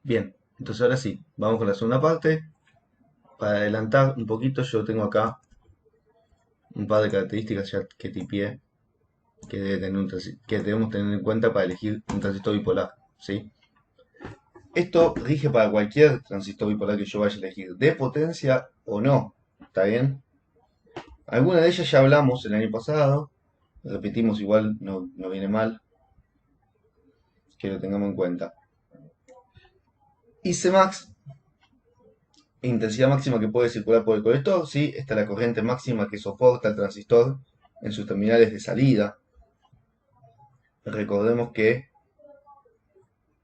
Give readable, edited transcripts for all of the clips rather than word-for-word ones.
Bien, entonces ahora sí, vamos con la segunda parte. Para adelantar un poquito, yo tengo acá un par de características ya que tipié que, que debemos tener en cuenta para elegir un transistor bipolar, ¿sí? Esto rige para cualquier transistor bipolar que yo vaya a elegir, de potencia o no, ¿está bien? Algunas de ellas ya hablamos el año pasado, repetimos igual, no viene mal, que lo tengamos en cuenta. ICMax, intensidad máxima que puede circular por el colector, ¿sí? Esta es la corriente máxima que soporta el transistor en sus terminales de salida. Recordemos que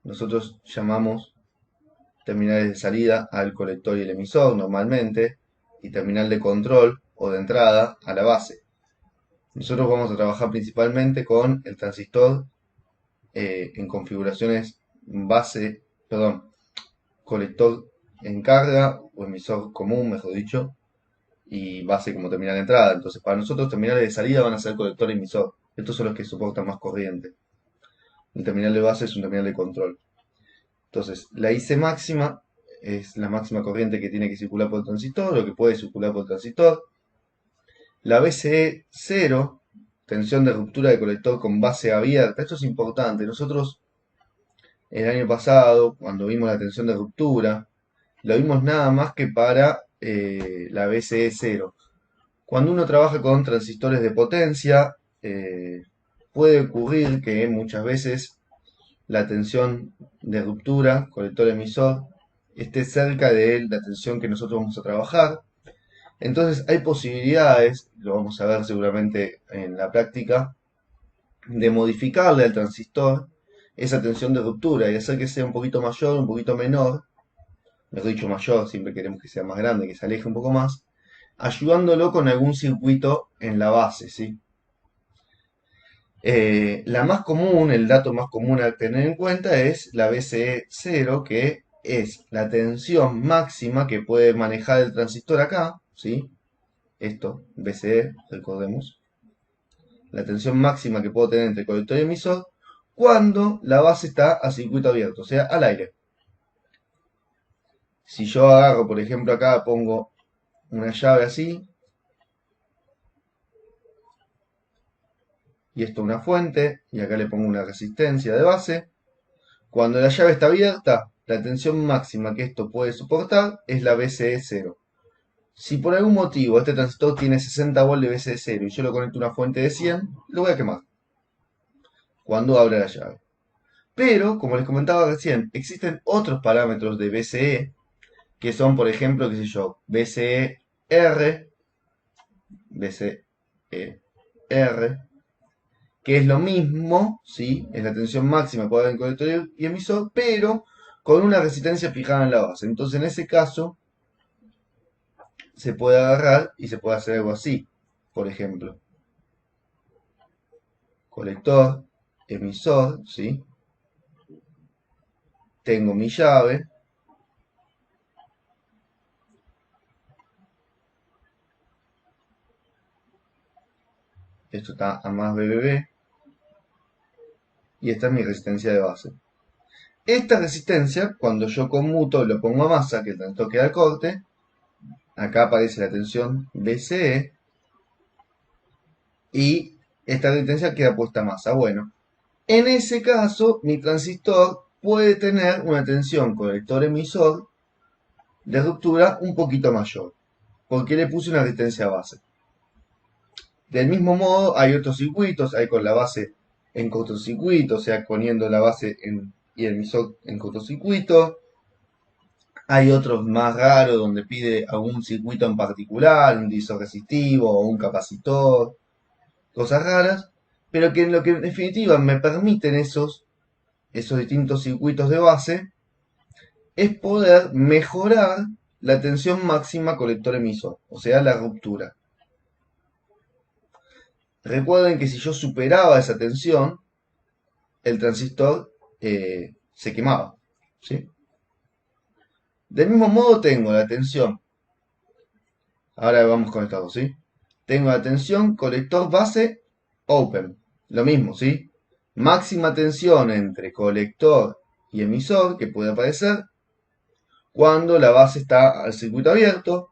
nosotros llamamos terminales de salida al colector y el emisor normalmente, y terminal de control o de entrada a la base. Nosotros vamos a trabajar principalmente con el transistor en configuraciones base, perdón, colector en carga o emisor común, mejor dicho, y base como terminal de entrada. Entonces, para nosotros, terminales de salida van a ser colector y emisor. Estos son los que soportan más corriente. El terminal de base es un terminal de control. Entonces, la IC máxima es la máxima corriente que tiene que circular por el transistor o que puede circular por el transistor. La BCE 0, tensión de ruptura de colector con base abierta. Esto es importante. Nosotros el año pasado, cuando vimos la tensión de ruptura, lo vimos nada más que para la BCE 0. Cuando uno trabaja con transistores de potencia, puede ocurrir que muchas veces la tensión de ruptura, colector emisor, esté cerca de la tensión que nosotros vamos a trabajar. Entonces hay posibilidades, lo vamos a ver seguramente en la práctica, de modificarle al transistor esa tensión de ruptura y hacer que sea un poquito mayor, un poquito menor, mejor dicho mayor, siempre queremos que sea más grande, que se aleje un poco más, ayudándolo con algún circuito en la base, ¿sí? La más común, el dato más común a tener en cuenta es la BCE 0, que es la tensión máxima que puede manejar el transistor acá, ¿sí? Esto, BCE, recordemos. La tensión máxima que puedo tener entre colector y emisor cuando la base está a circuito abierto, o sea, al aire. Si yo agarro, por ejemplo, acá pongo una llave así, y esto una fuente, y acá le pongo una resistencia de base, cuando la llave está abierta, la tensión máxima que esto puede soportar es la BCE 0. Si por algún motivo este transistor tiene 60 volts de BCE 0 y yo lo conecto a una fuente de 100, lo voy a quemar cuando abra la llave. Pero, como les comentaba recién, existen otros parámetros de BCE que son, por ejemplo, qué sé yo, BCE-R, BCE-R, que es lo mismo, ¿sí? Es la tensión máxima que puede haber en colector y emisor, pero con una resistencia fijada en la base. Entonces, en ese caso, se puede agarrar y se puede hacer algo así. Por ejemplo, colector, emisor, ¿sí? Tengo mi llave. Esto está a más BBB. Y esta es mi resistencia de base. Esta resistencia, cuando yo conmuto y lo pongo a masa, que el transistor queda al corte, acá aparece la tensión BCE y esta resistencia queda puesta a masa. Bueno, en ese caso, mi transistor puede tener una tensión colector-emisor de ruptura un poquito mayor, porque le puse una resistencia base. Del mismo modo, hay otros circuitos, hay con la base en cortocircuito, o sea, poniendo la base y el emisor en cortocircuito. Hay otros más raros donde pide algún circuito en particular, un divisor resistivo o un capacitor, cosas raras, pero que en lo que en definitiva me permiten esos distintos circuitos de base es poder mejorar la tensión máxima colector-emisor, o sea, la ruptura. Recuerden que si yo superaba esa tensión, el transistor se quemaba, ¿sí? Del mismo modo tengo la tensión, ahora vamos con estas dos, ¿sí? Tengo la tensión colector base open, lo mismo, ¿sí? Máxima tensión entre colector y emisor que puede aparecer Cuando la base está al circuito abierto,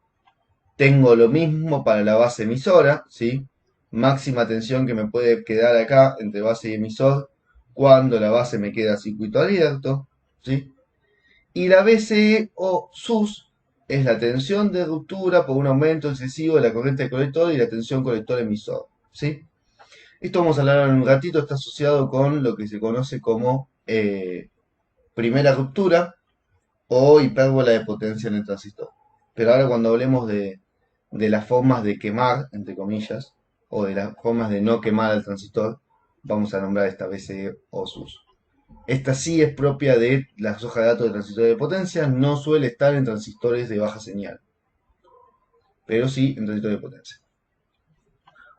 tengo lo mismo para la base emisora, ¿sí? Máxima tensión que me puede quedar acá entre base y emisor cuando la base me queda a circuito abierto, ¿sí? Y la BCE o SUS es la tensión de ruptura por un aumento excesivo de la corriente de colector y la tensión colector-emisor, ¿sí? Esto vamos a hablar en un ratito, está asociado con lo que se conoce como primera ruptura o hipérbola de potencia en el transistor. Pero ahora cuando hablemos de las formas de quemar, entre comillas, o de las formas de no quemar al transistor, vamos a nombrar esta BCE o SUS. Esta sí es propia de las hojas de datos de transistores de potencia, no suele estar en transistores de baja señal, pero sí en transistores de potencia.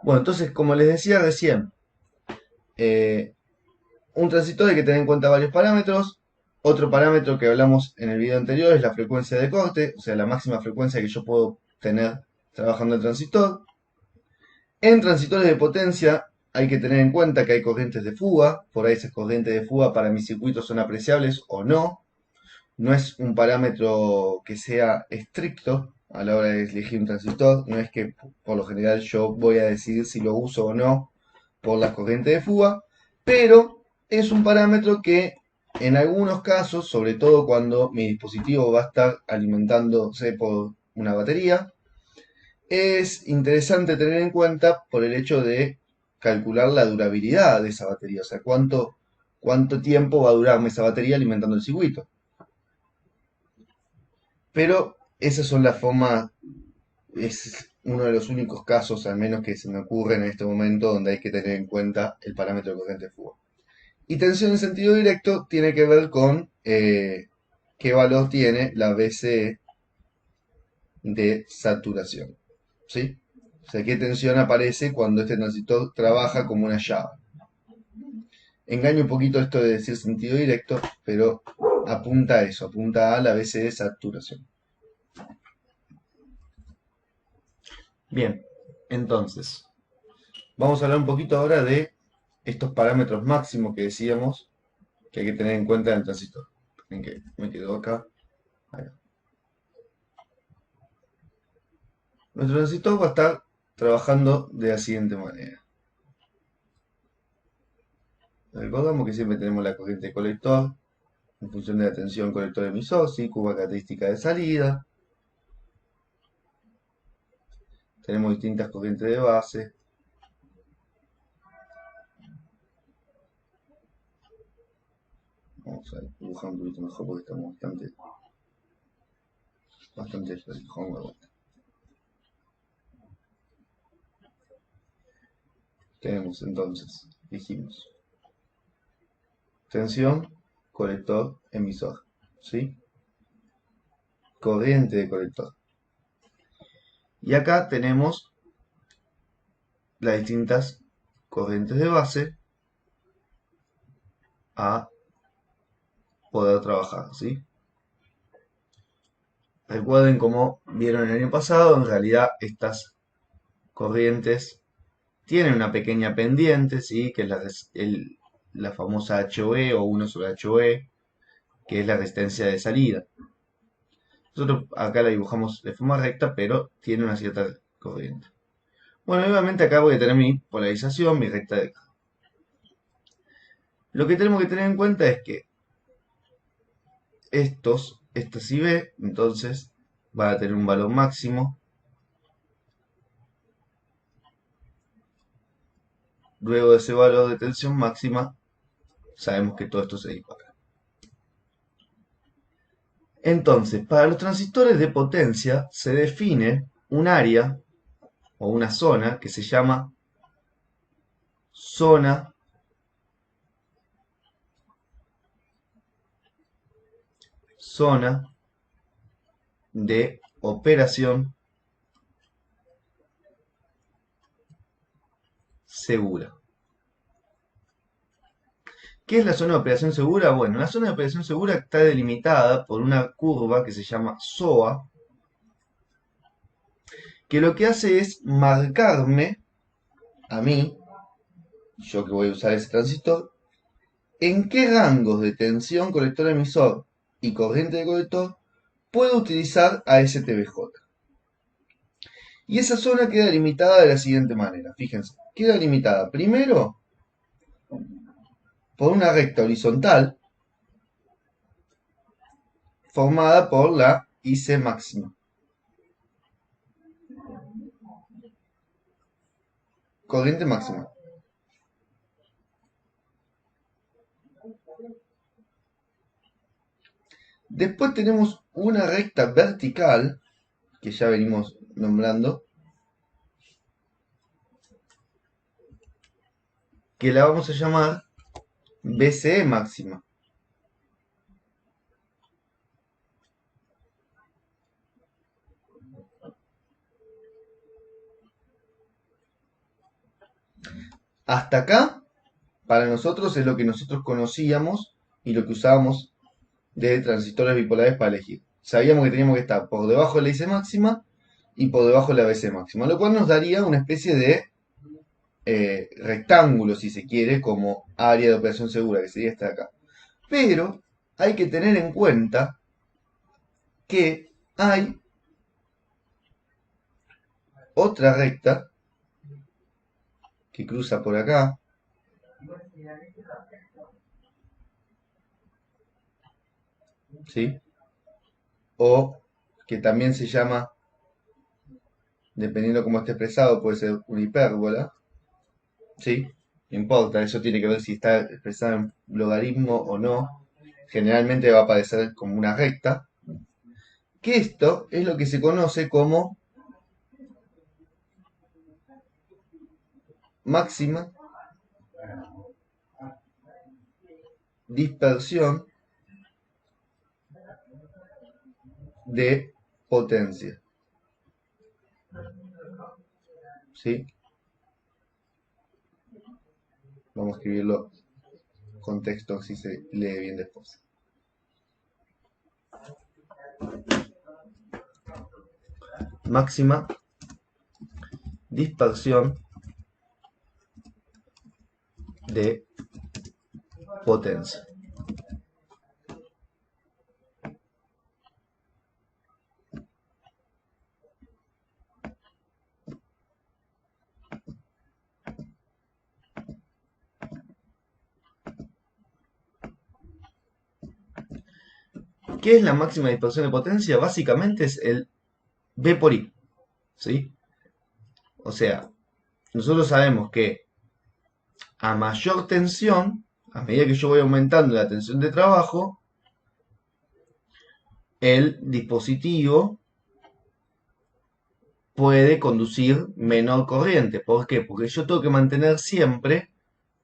Bueno, entonces, como les decía recién, eh, un transistor hay que tener en cuenta varios parámetros. Otro parámetro que hablamos en el video anterior es la frecuencia de corte, o sea, la máxima frecuencia que yo puedo tener trabajando el transistor. En transistores de potencia hay que tener en cuenta que hay corrientes de fuga, por ahí esas corrientes de fuga para mis circuitos son apreciables o no. No es un parámetro que sea estricto a la hora de elegir un transistor, no es que por lo general yo voy a decidir si lo uso o no por las corrientes de fuga, pero es un parámetro que en algunos casos, sobre todo cuando mi dispositivo va a estar alimentándose por una batería, es interesante tener en cuenta por el hecho de calcular la durabilidad de esa batería, o sea, cuánto tiempo va a durarme esa batería alimentando el circuito. Pero esas son las formas, es uno de los únicos casos, al menos que se me ocurre en este momento, donde hay que tener en cuenta el parámetro de corriente de fuga. Y tensión en sentido directo tiene que ver con qué valor tiene la BCE de saturación. ¿Sí? O sea, qué tensión aparece cuando este transistor trabaja como una llave. Engaño un poquito esto de decir sentido directo, pero apunta a eso, apunta a la BCE de saturación. Bien, entonces, vamos a hablar un poquito ahora de estos parámetros máximos que decíamos que hay que tener en cuenta en el transistor. ¿En qué? Me quedo acá. Ahí va. Nuestro transistor va a estar trabajando de la siguiente manera. Recordamos que siempre tenemos la corriente de colector en función de la tensión colector-emisor, ¿sí? Curva característica de salida. Tenemos distintas corrientes de base. Vamos a dibujar un poquito mejor porque estamos bastante espejo. Tenemos entonces, dijimos, tensión, colector, emisor, ¿sí? Corriente de colector. Y acá tenemos las distintas corrientes de base a poder trabajar, ¿sí? Recuerden como vieron el año pasado, en realidad estas corrientes tienen una pequeña pendiente, ¿sí? Que es la famosa HOE o 1 sobre HOE, que es la resistencia de salida. Nosotros acá la dibujamos de forma recta, pero tiene una cierta corriente. Bueno, nuevamente acá voy a tener mi polarización, mi recta de carga. Lo que tenemos que tener en cuenta es que esta si B, entonces va a tener un valor máximo. Luego de ese valor de tensión máxima, sabemos que todo esto se dispara. Entonces, para los transistores de potencia se define un área o una zona que se llama zona de operación segura. ¿Qué es la zona de operación segura? Bueno, la zona de operación segura está delimitada por una curva que se llama SOA, que lo que hace es marcarme a mí, yo que voy a usar ese transistor, en qué rangos de tensión colector-emisor y corriente de colector puedo utilizar a STBJ. Y esa zona queda limitada de la siguiente manera. Fíjense, queda limitada primero por una recta horizontal formada por la IC máxima. Corriente máxima. Después tenemos una recta vertical, que ya venimos nombrando, que la vamos a llamar BCE máxima. Hasta acá, para nosotros es lo que nosotros conocíamos y lo que usábamos de transistores bipolares para elegir. Sabíamos que teníamos que estar por debajo de la IC máxima y por debajo de la BC máxima, lo cual nos daría una especie de rectángulo, si se quiere, como área de operación segura, que sería esta de acá. Pero hay que tener en cuenta que hay otra recta que cruza por acá, ¿sí? O que también se llama, dependiendo cómo esté expresado, puede ser una hipérbola, ¿sí? No importa, eso tiene que ver si está expresado en logaritmo o no. Generalmente va a aparecer como una recta. Que esto es lo que se conoce como máxima dispersión de potencia. ¿Sí? Vamos a escribirlo con texto, así se lee bien después. Máxima dispersión de potencia. ¿Qué es la máxima dispersión de potencia? Básicamente es el V por I, ¿sí? O sea, nosotros sabemos que a mayor tensión, a medida que yo voy aumentando la tensión de trabajo, el dispositivo puede conducir menor corriente. ¿Por qué? Porque yo tengo que mantener siempre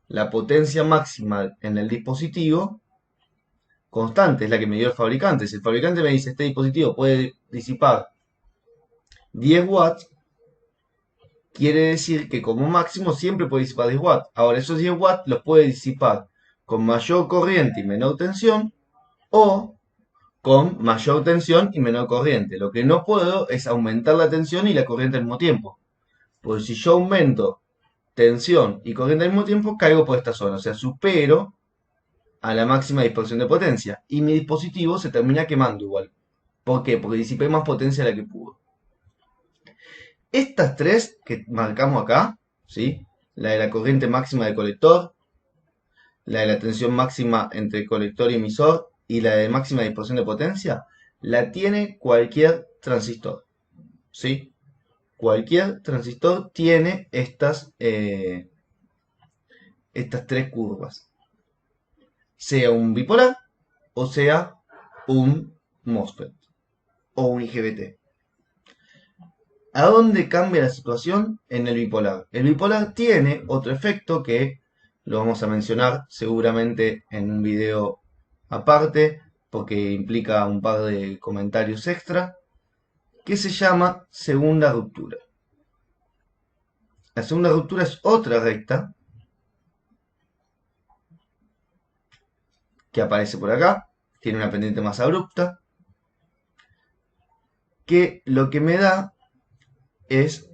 la potencia máxima en el dispositivo constante, es la que me dio el fabricante. Si el fabricante me dice este dispositivo puede disipar 10 watts, quiere decir que como máximo siempre puede disipar 10 watts. Ahora esos 10 watts los puede disipar con mayor corriente y menor tensión o con mayor tensión y menor corriente. Lo que no puedo es aumentar la tensión y la corriente al mismo tiempo. Porque si yo aumento tensión y corriente al mismo tiempo, caigo por esta zona. O sea, supero a la máxima dispersión de potencia. Y mi dispositivo se termina quemando igual. ¿Por qué? Porque disipé más potencia de la que pudo. Estas tres que marcamos acá, ¿sí? La de la corriente máxima del colector, la de la tensión máxima entre colector y emisor y la de máxima dispersión de potencia, la tiene cualquier transistor, ¿sí? Cualquier transistor tiene estas tres curvas, sea un bipolar o sea un MOSFET o un IGBT. ¿A dónde cambia la situación? En el bipolar. El bipolar tiene otro efecto que lo vamos a mencionar seguramente en un video aparte, porque implica un par de comentarios extra, que se llama segunda ruptura. La segunda ruptura es otra recta que aparece por acá, tiene una pendiente más abrupta, que lo que me da es,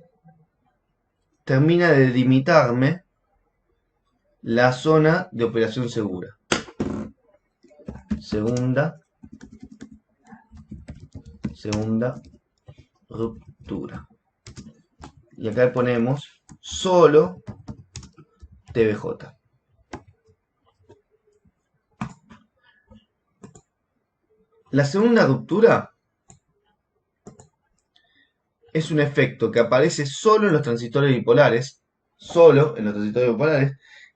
termina de delimitarme la zona de operación segura. Segunda segunda ruptura. Y acá ponemos solo TBJ. La segunda ruptura es un efecto que aparece solo en los transistores bipolares,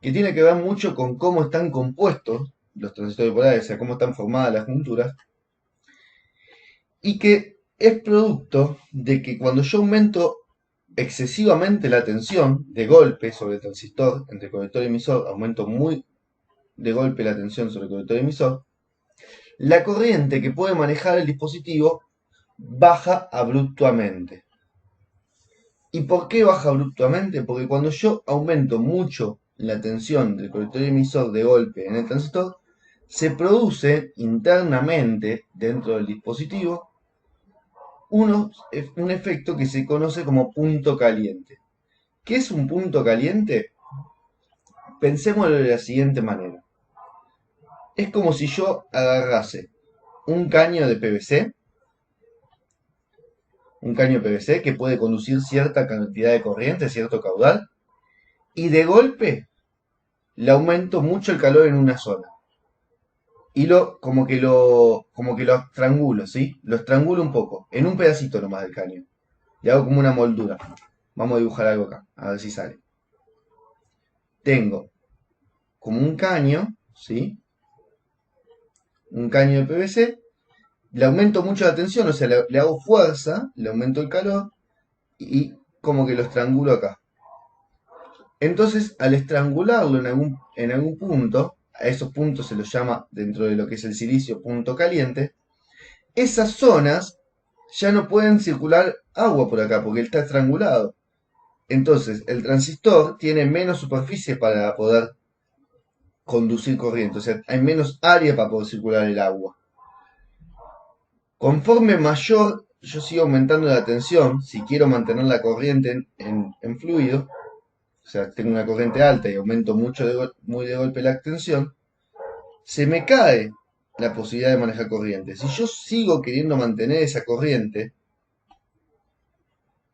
que tiene que ver mucho con cómo están compuestos los transistores bipolares, o sea, cómo están formadas las junturas, y que es producto de que cuando yo aumento excesivamente la tensión de golpe sobre el transistor entre colector y emisor, aumento muy de golpe la tensión sobre el colector y emisor, la corriente que puede manejar el dispositivo baja abruptamente. ¿Y por qué baja abruptamente? Porque cuando yo aumento mucho la tensión del colector y emisor de golpe en el transistor, se produce internamente dentro del dispositivo un efecto que se conoce como punto caliente. ¿Qué es un punto caliente? Pensémoslo de la siguiente manera. Es como si yo agarrase un caño de PVC, que puede conducir cierta cantidad de corriente, cierto caudal, y de golpe le aumento mucho el calor en una zona. Y como que lo estrangulo, ¿sí? Lo estrangulo un poco, en un pedacito nomás del caño. Le hago como una moldura. Vamos a dibujar algo acá, a ver si sale. Tengo como un caño, ¿sí? Un caño de PVC. Le aumento mucho la tensión, o sea, le hago fuerza, le aumento el calor y como que lo estrangulo acá. Entonces, al estrangularlo en algún punto, a esos puntos se los llama dentro de lo que es el silicio punto caliente, esas zonas ya no pueden circular agua por acá porque está estrangulado. Entonces, el transistor tiene menos superficie para poder conducir corriente, o sea, hay menos área para poder circular el agua. Conforme mayor yo sigo aumentando la tensión, si quiero mantener la corriente en fluido, o sea, tengo una corriente alta y aumento muy de golpe la tensión, se me cae la posibilidad de manejar corriente. Si yo sigo queriendo mantener esa corriente,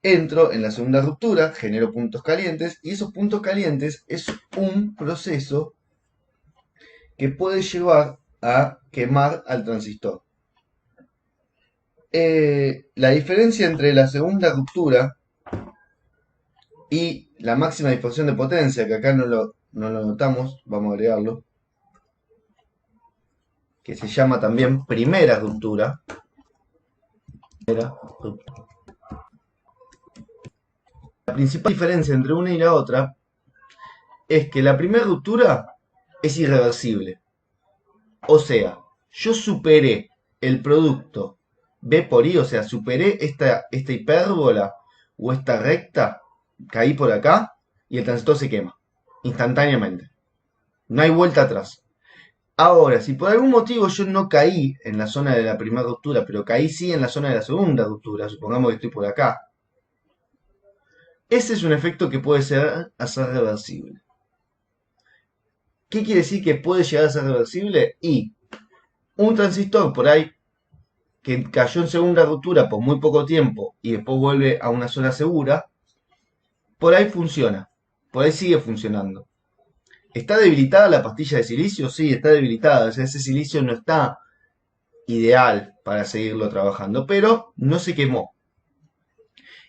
entro en la segunda ruptura, genero puntos calientes, y esos puntos calientes es un proceso que puede llevar a quemar al transistor. La diferencia entre la segunda ruptura y la máxima dispersión de potencia, que acá no lo notamos, vamos a agregarlo, que se llama también primera ruptura. La principal diferencia entre una y la otra es que la primera ruptura es irreversible. O sea, yo superé el producto B por I, o sea, superé esta hipérbola o esta recta, caí por acá y el transistor se quema instantáneamente. No hay vuelta atrás. Ahora, si por algún motivo yo no caí en la zona de la primera ruptura, pero caí sí en la zona de la segunda ruptura, supongamos que estoy por acá, ese es un efecto que puede ser reversible. ¿Qué quiere decir que puede llegar a ser reversible? Y un transistor por ahí que cayó en segunda ruptura por muy poco tiempo y después vuelve a una zona segura, por ahí funciona, por ahí sigue funcionando. ¿Está debilitada la pastilla de silicio? Sí, está debilitada, o sea, ese silicio no está ideal para seguirlo trabajando, pero no se quemó.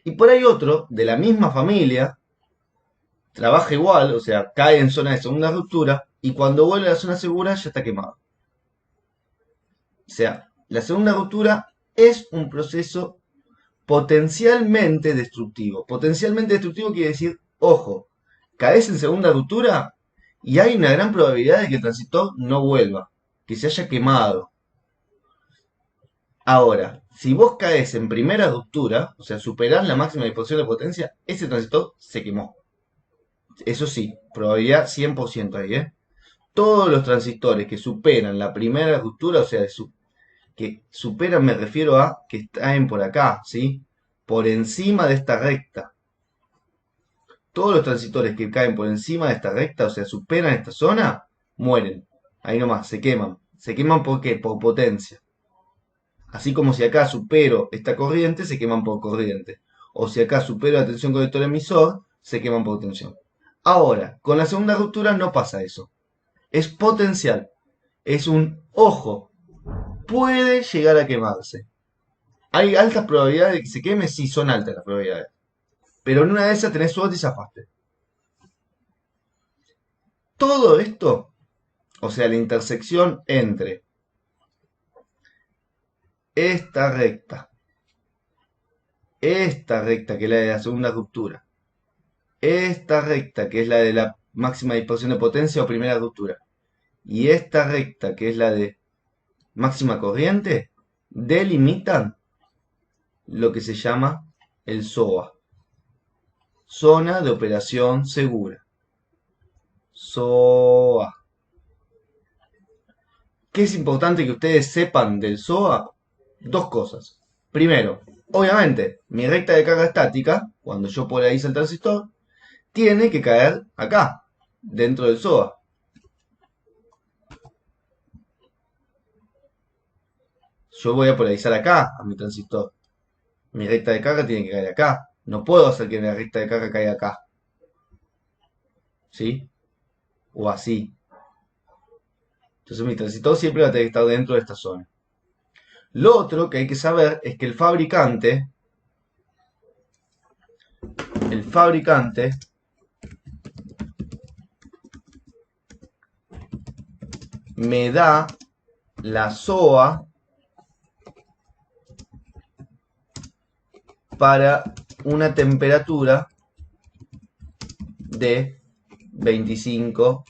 Y por ahí otro, de la misma familia, trabaja igual, o sea, cae en zona de segunda ruptura, y cuando vuelve a la zona segura ya está quemado. O sea, la segunda ruptura es un proceso potencialmente destructivo. Potencialmente destructivo quiere decir, ojo, caes en segunda ruptura y hay una gran probabilidad de que el transistor no vuelva, que se haya quemado. Ahora, si vos caes en primera ruptura, o sea, superás la máxima disposición de potencia, ese transistor se quemó. Eso sí, probabilidad 100% ahí, ¿eh? Todos los transistores que superan la primera ruptura, o sea, que superan me refiero a que caen por acá, ¿sí? Por encima de esta recta. Todos los transistores que caen por encima de esta recta, o sea, superan esta zona, mueren. Ahí nomás, se queman. ¿Se queman por qué? Por potencia. Así como si acá supero esta corriente, se queman por corriente. O si acá supero la tensión colector-emisor, se queman por tensión. Ahora, con la segunda ruptura no pasa eso. Es potencial. Es un ojo. Puede llegar a quemarse. ¿Hay altas probabilidades de que se queme? Sí, son altas las probabilidades. Pero en una de esas tenés suerte y zafaste. Todo esto, o sea, la intersección entre esta recta que es la de la segunda ruptura, esta recta que es la de la máxima dispersión de potencia o primera ruptura, y esta recta que es la de máxima corriente, delimitan lo que se llama el SOA, zona de operación segura. SOA. ¿Qué es importante que ustedes sepan del SOA? Dos cosas. Primero, obviamente, mi recta de carga estática, cuando yo polarizo el transistor, tiene que caer acá, dentro del SOA. Yo voy a polarizar acá a mi transistor. Mi recta de carga tiene que caer acá. No puedo hacer que la recta de carga caiga acá. ¿Sí? O así. Entonces mi transistor siempre va a tener que estar dentro de esta zona. Lo otro que hay que saber es que el fabricante me da la SOA para una temperatura de 25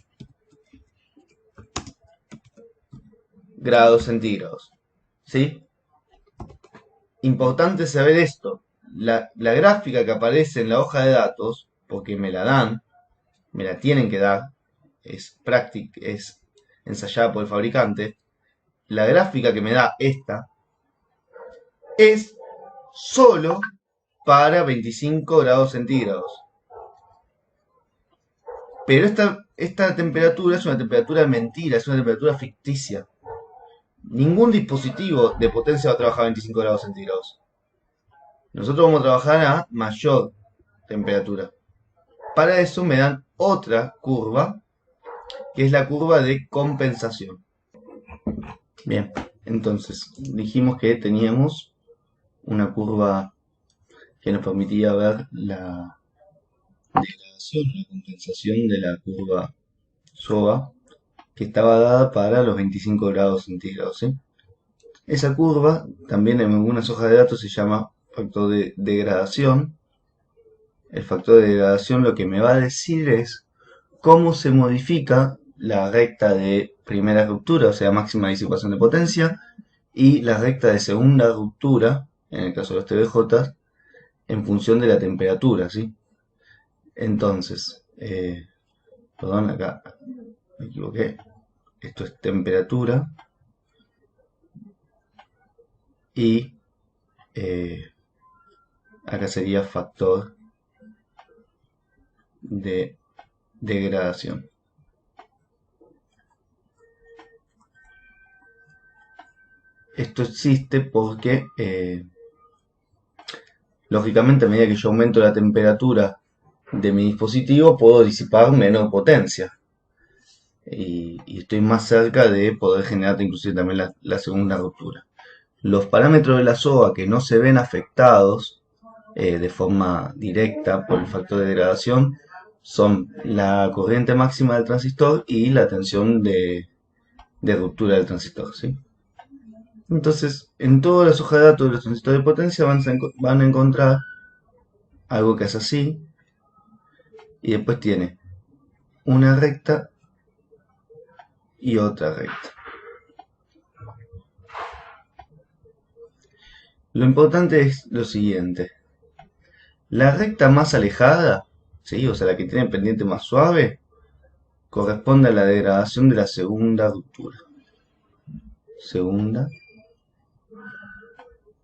grados centígrados. ¿Sí? Importante saber esto. La gráfica que aparece en la hoja de datos, porque me la dan, me la tienen que dar, es ensayada por el fabricante. La gráfica que me da esta es solo para 25 grados centígrados. Pero esta temperatura es una temperatura de mentira, es una temperatura ficticia. Ningún dispositivo de potencia va a trabajar a 25 grados centígrados. Nosotros vamos a trabajar a mayor temperatura. Para eso me dan otra curva, que es la curva de compensación. Bien, entonces dijimos que teníamos una curva que nos permitía ver la degradación, la compensación de la curva SOA, que estaba dada para los 25 grados centígrados. ¿Sí? Esa curva también en algunas hojas de datos se llama factor de degradación. El factor de degradación lo que me va a decir es cómo se modifica la recta de primera ruptura, o sea, máxima disipación de potencia, y la recta de segunda ruptura, en el caso de los TBJ, en función de la temperatura, ¿sí? Entonces, perdón, acá me equivoqué. Esto es temperatura y acá sería factor de degradación. Esto existe porque, lógicamente, a medida que yo aumento la temperatura de mi dispositivo, puedo disipar menos potencia. Y estoy más cerca de poder generar inclusive también la segunda ruptura. Los parámetros de la SOA que no se ven afectados de forma directa por el factor de degradación son la corriente máxima del transistor y la tensión de ruptura del transistor, ¿sí? Entonces, en todas las hojas de datos de los transistores de potencia van a encontrar algo que es así, y después tiene una recta y otra recta. Lo importante es lo siguiente. La recta más alejada, ¿sí? O sea, la que tiene pendiente más suave, corresponde a la degradación de la segunda ruptura. Segunda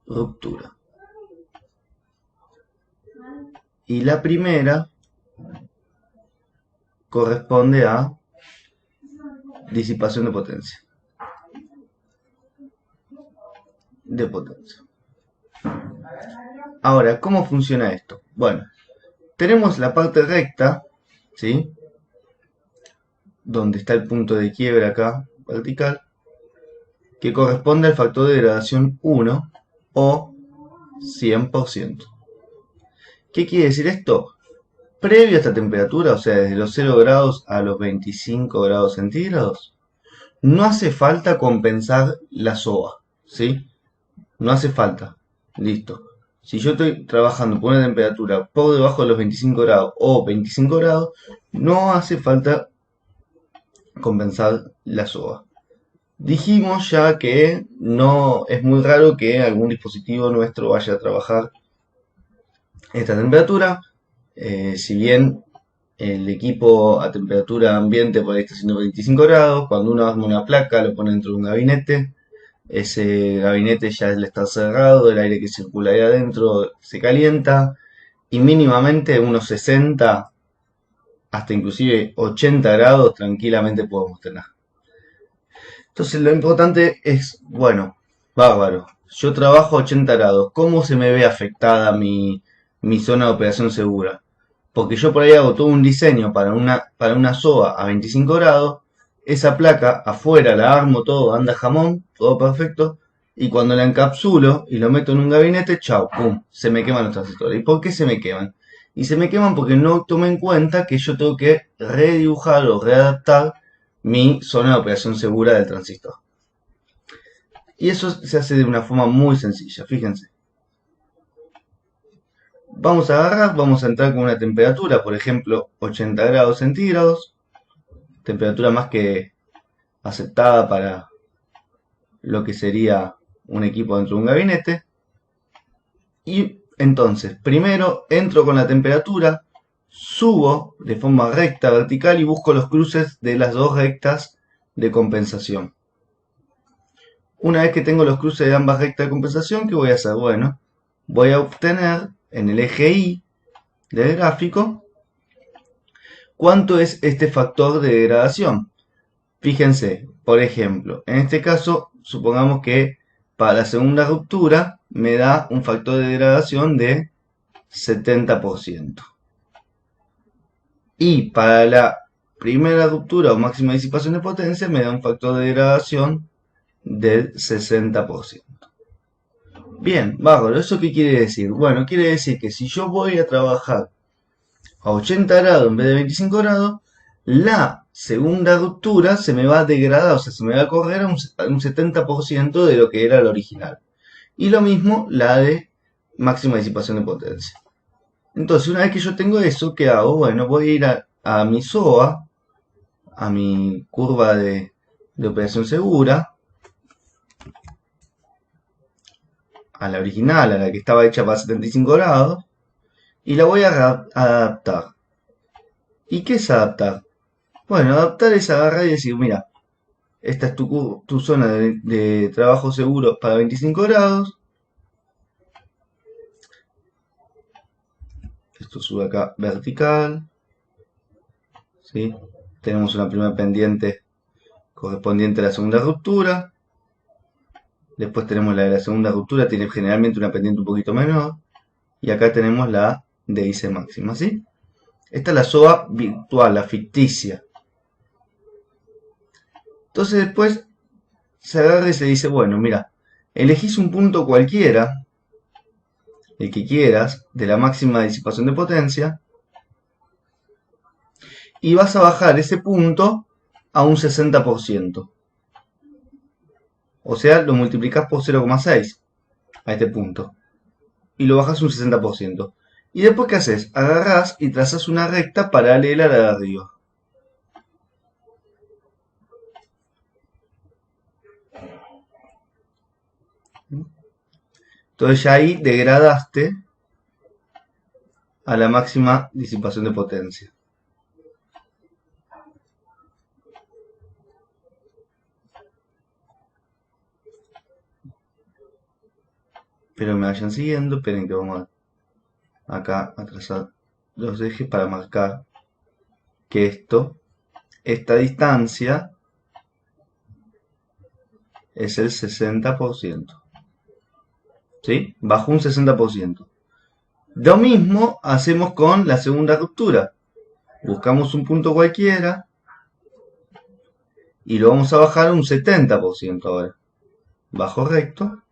ruptura. Y la primera corresponde a disipación de potencia. de potencia. Ahora, ¿cómo funciona esto? Bueno, tenemos la parte recta, ¿sí? Donde está el punto de quiebra acá, vertical, que corresponde al factor de degradación 1 o 100%. ¿Qué quiere decir esto? Previo a esta temperatura, o sea, desde los 0 grados a los 25 grados centígrados, no hace falta compensar la SOA, ¿sí? No hace falta. Listo. Si yo estoy trabajando por una temperatura por debajo de los 25 grados o 25 grados, no hace falta compensar la SOA. Dijimos ya que no es muy raro que algún dispositivo nuestro vaya a trabajar esta temperatura. Si bien el equipo a temperatura ambiente por ahí está haciendo 25 grados, cuando uno arma una placa lo pone dentro de un gabinete, ese gabinete ya está cerrado, el aire que circula ahí adentro se calienta y mínimamente unos 60 hasta inclusive 80 grados tranquilamente podemos tener. Entonces lo importante es, bueno, bárbaro, yo trabajo a 80 grados, ¿cómo se me ve afectada mi zona de operación segura? Porque yo por ahí hago todo un diseño para una SOA a 25 grados, esa placa afuera la armo todo, anda jamón, todo perfecto, y cuando la encapsulo y lo meto en un gabinete, chau, pum, se me queman los transistores. ¿Y por qué se me queman? Y se me queman porque no tomé en cuenta que yo tengo que redibujar o readaptar mi zona de operación segura del transistor. Y eso se hace de una forma muy sencilla, fíjense. Vamos a agarrar, vamos a entrar con una temperatura, por ejemplo, 80 grados centígrados, temperatura más que aceptada para lo que sería un equipo dentro de un gabinete. Y entonces, primero entro con la temperatura, subo de forma recta, vertical y busco los cruces de las dos rectas de compensación. Una vez que tengo los cruces de ambas rectas de compensación, ¿qué voy a hacer? Bueno, voy a obtener en el eje Y del gráfico cuánto es este factor de degradación. Fíjense, por ejemplo, en este caso, supongamos que para la segunda ruptura me da un factor de degradación de 70%. Y para la primera ruptura o máxima disipación de potencia me da un factor de degradación del 60%. Bien, bárbaro, ¿eso qué quiere decir? Bueno, quiere decir que si yo voy a trabajar a 80 grados en vez de 25 grados, la segunda ruptura se me va a degradar, o sea, se me va a correr a un 70% de lo que era la original. Y lo mismo la de máxima disipación de potencia. Entonces, una vez que yo tengo eso, ¿qué hago? Bueno, voy a ir a mi SOA, a mi curva de operación segura, a la original, a la que estaba hecha para 75 grados, y la voy a adaptar. ¿Y qué es adaptar? Bueno, adaptar es agarrar y decir, mira, esta es tu zona de trabajo seguro para 25 grados. Esto sube acá vertical. ¿Sí? Tenemos una primera pendiente correspondiente a la segunda ruptura. Después tenemos la de la segunda ruptura, tiene generalmente una pendiente un poquito menor. Y acá tenemos la de IC máxima, ¿sí? Esta es la SOA virtual, la ficticia. Entonces después se agarra y se dice, bueno, mira, elegís un punto cualquiera, el que quieras, de la máxima disipación de potencia, y vas a bajar ese punto a un 60%. O sea, lo multiplicas por 0,6 a este punto. Y lo bajas un 60%. Y después, ¿qué haces? Agarrás y trazas una recta paralela a la de arriba. Entonces ya ahí degradaste a la máxima disipación de potencia. Espero me vayan siguiendo. Esperen que vamos acá a trazar los ejes para marcar que esta distancia es el 60%. ¿sí? Bajó un 60%. Lo mismo hacemos con la segunda ruptura. Buscamos un punto cualquiera y lo vamos a bajar un 70% ahora. Bajo recto,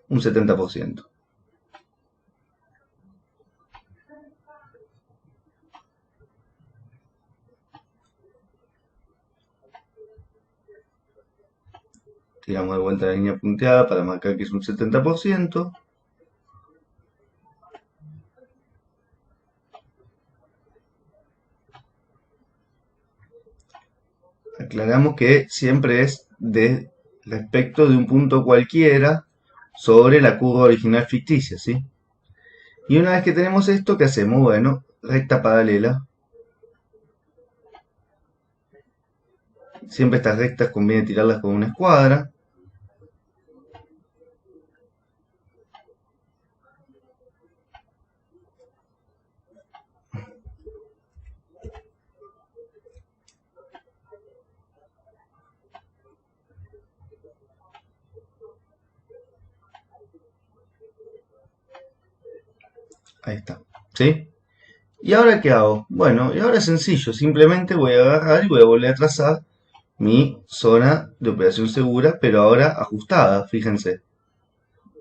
un 70%. Tiramos de vuelta la línea punteada para marcar que es un 70%. Aclaramos que siempre es de respecto de un punto cualquiera sobre la curva original ficticia, ¿sí? Y una vez que tenemos esto, ¿qué hacemos? Bueno, recta paralela. Siempre estas rectas conviene tirarlas con una escuadra. Ahí está, ¿sí? ¿Y ahora qué hago? Bueno, y ahora es sencillo, simplemente voy a agarrar y voy a volver a trazar mi zona de operación segura, pero ahora ajustada, fíjense.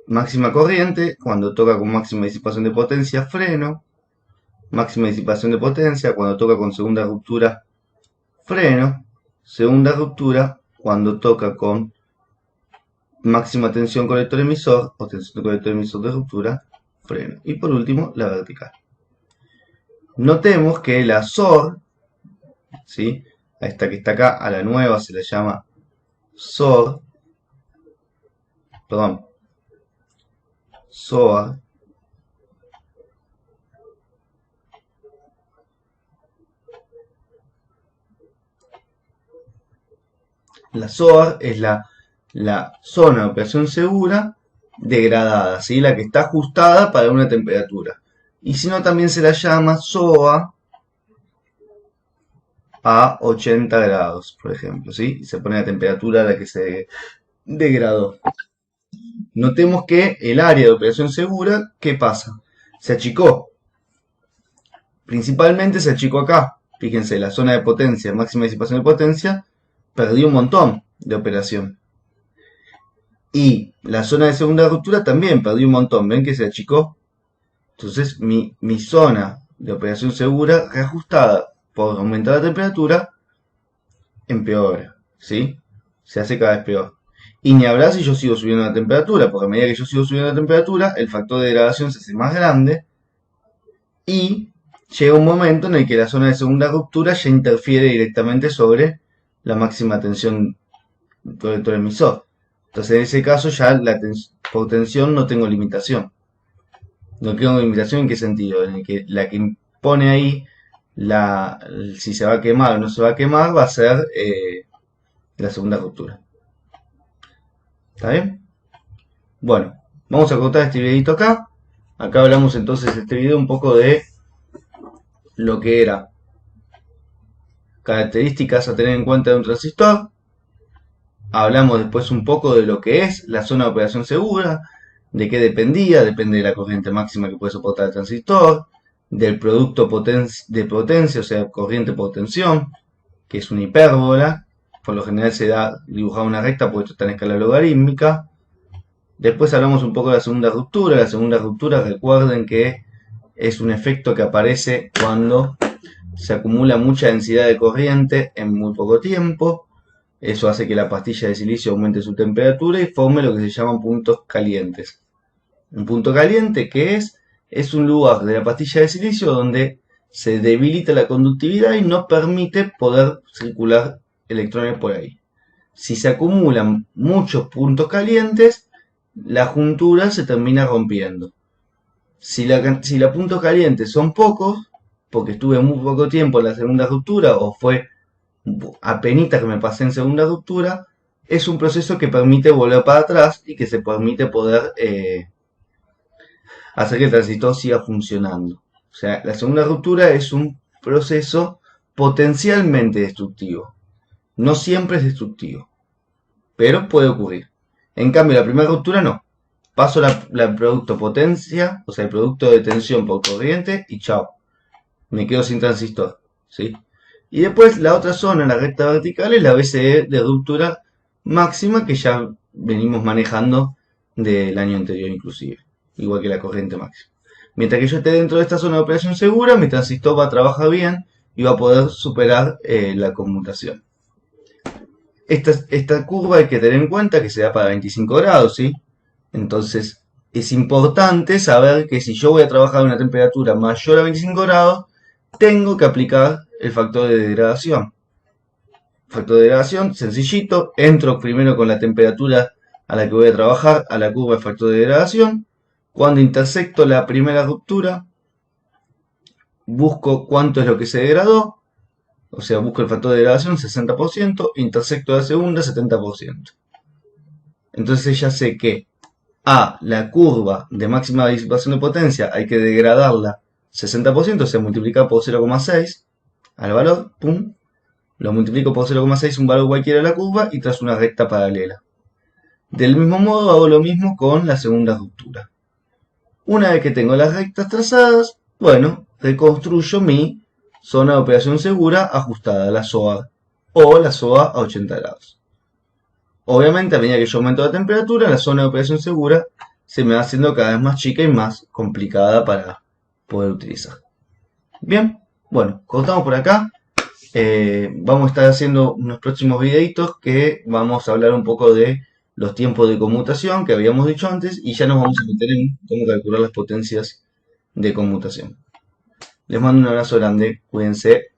Máxima corriente, cuando toca con máxima disipación de potencia, freno. Máxima disipación de potencia, cuando toca con segunda ruptura, freno. Segunda ruptura, cuando toca con máxima tensión colector emisor o tensión colector emisor de ruptura, freno. Y por último, la vertical. Notemos que la SOR, ¿sí? A esta que está acá, a la nueva se la llama SOR, perdón, SOA. La SOA es la zona de operación segura degradada, ¿sí? La que está ajustada para una temperatura. Y si no, también se la llama SOA a 80 grados, por ejemplo, ¿sí? Y se pone la temperatura a la que se degradó. Notemos que el área de operación segura, ¿qué pasa? Se achicó. Principalmente se achicó acá. Fíjense, la zona de potencia, máxima disipación de potencia, perdió un montón de operación. Y la zona de segunda ruptura también perdió un montón. ¿Ven que se achicó? Entonces mi zona de operación segura reajustada por aumentar la temperatura empeora, ¿sí? Se hace cada vez peor. Y ni hablar si yo sigo subiendo la temperatura, porque a medida que yo sigo subiendo la temperatura, el factor de degradación se hace más grande y llega un momento en el que la zona de segunda ruptura ya interfiere directamente sobre la máxima tensión colector emisor. Entonces en ese caso ya por tensión no tengo limitación. No tengo limitación en qué sentido, en el que la que impone ahí si se va a quemar o no se va a quemar va a ser la segunda ruptura. ¿Está bien? Bueno, vamos a cortar este videito acá. Acá hablamos entonces este video un poco de lo que era características a tener en cuenta de un transistor. Hablamos después un poco de lo que es la zona de operación segura, de qué dependía, depende de la corriente máxima que puede soportar el transistor, del producto de potencia, o sea, corriente por tensión, que es una hipérbola. Por lo general se da dibujada una recta porque esto está en escala logarítmica. Después hablamos un poco de la segunda ruptura. La segunda ruptura, recuerden que es un efecto que aparece cuando se acumula mucha densidad de corriente en muy poco tiempo. Eso hace que la pastilla de silicio aumente su temperatura y forme lo que se llaman puntos calientes. Un punto caliente, ¿qué es? Es un lugar de la pastilla de silicio donde se debilita la conductividad y no permite poder circular electrones por ahí. Si se acumulan muchos puntos calientes, la juntura se termina rompiendo. Si los puntos calientes son pocos, porque estuve muy poco tiempo en la segunda ruptura o fue apenita que me pasé en segunda ruptura, es un proceso que permite volver para atrás y que se permite poder hacer que el transistor siga funcionando. O sea, la segunda ruptura es un proceso potencialmente destructivo. No siempre es destructivo, pero puede ocurrir. En cambio, la primera ruptura no. paso la producto potencia, o sea, el producto de tensión por corriente y chao. Me quedo sin transistor, ¿sí? Y después la otra zona, la recta vertical, es la BCE de ruptura máxima que ya venimos manejando del año anterior inclusive, igual que la corriente máxima. Mientras que yo esté dentro de esta zona de operación segura, mi transistor va a trabajar bien y va a poder superar la conmutación. Esta curva hay que tener en cuenta que se da para 25 grados, ¿sí? Entonces es importante saber que si yo voy a trabajar a una temperatura mayor a 25 grados, tengo que aplicar el factor de degradación. Factor de degradación, sencillito, entro primero con la temperatura a la que voy a trabajar a la curva de factor de degradación. Cuando intersecto la primera ruptura, busco cuánto es lo que se degradó, o sea, busco el factor de degradación 60%, intersecto la segunda 70%. Entonces ya sé que a la curva de máxima disipación de potencia hay que degradarla 60%, o sea, multiplicar por 0,6 al valor, pum, lo multiplico por 0,6, un valor cualquiera de la curva, y trazo una recta paralela. Del mismo modo hago lo mismo con la segunda ruptura. Una vez que tengo las rectas trazadas, bueno, reconstruyo mi zona de operación segura ajustada a la SOA o la SOA a 80 grados. Obviamente, a medida que yo aumento la temperatura, la zona de operación segura se me va haciendo cada vez más chica y más complicada para poder utilizar. Bien, bueno, cortamos por acá. Vamos a estar haciendo unos próximos videitos que vamos a hablar un poco de los tiempos de conmutación que habíamos dicho antes y ya nos vamos a meter en cómo calcular las potencias de conmutación. Les mando un abrazo grande, cuídense.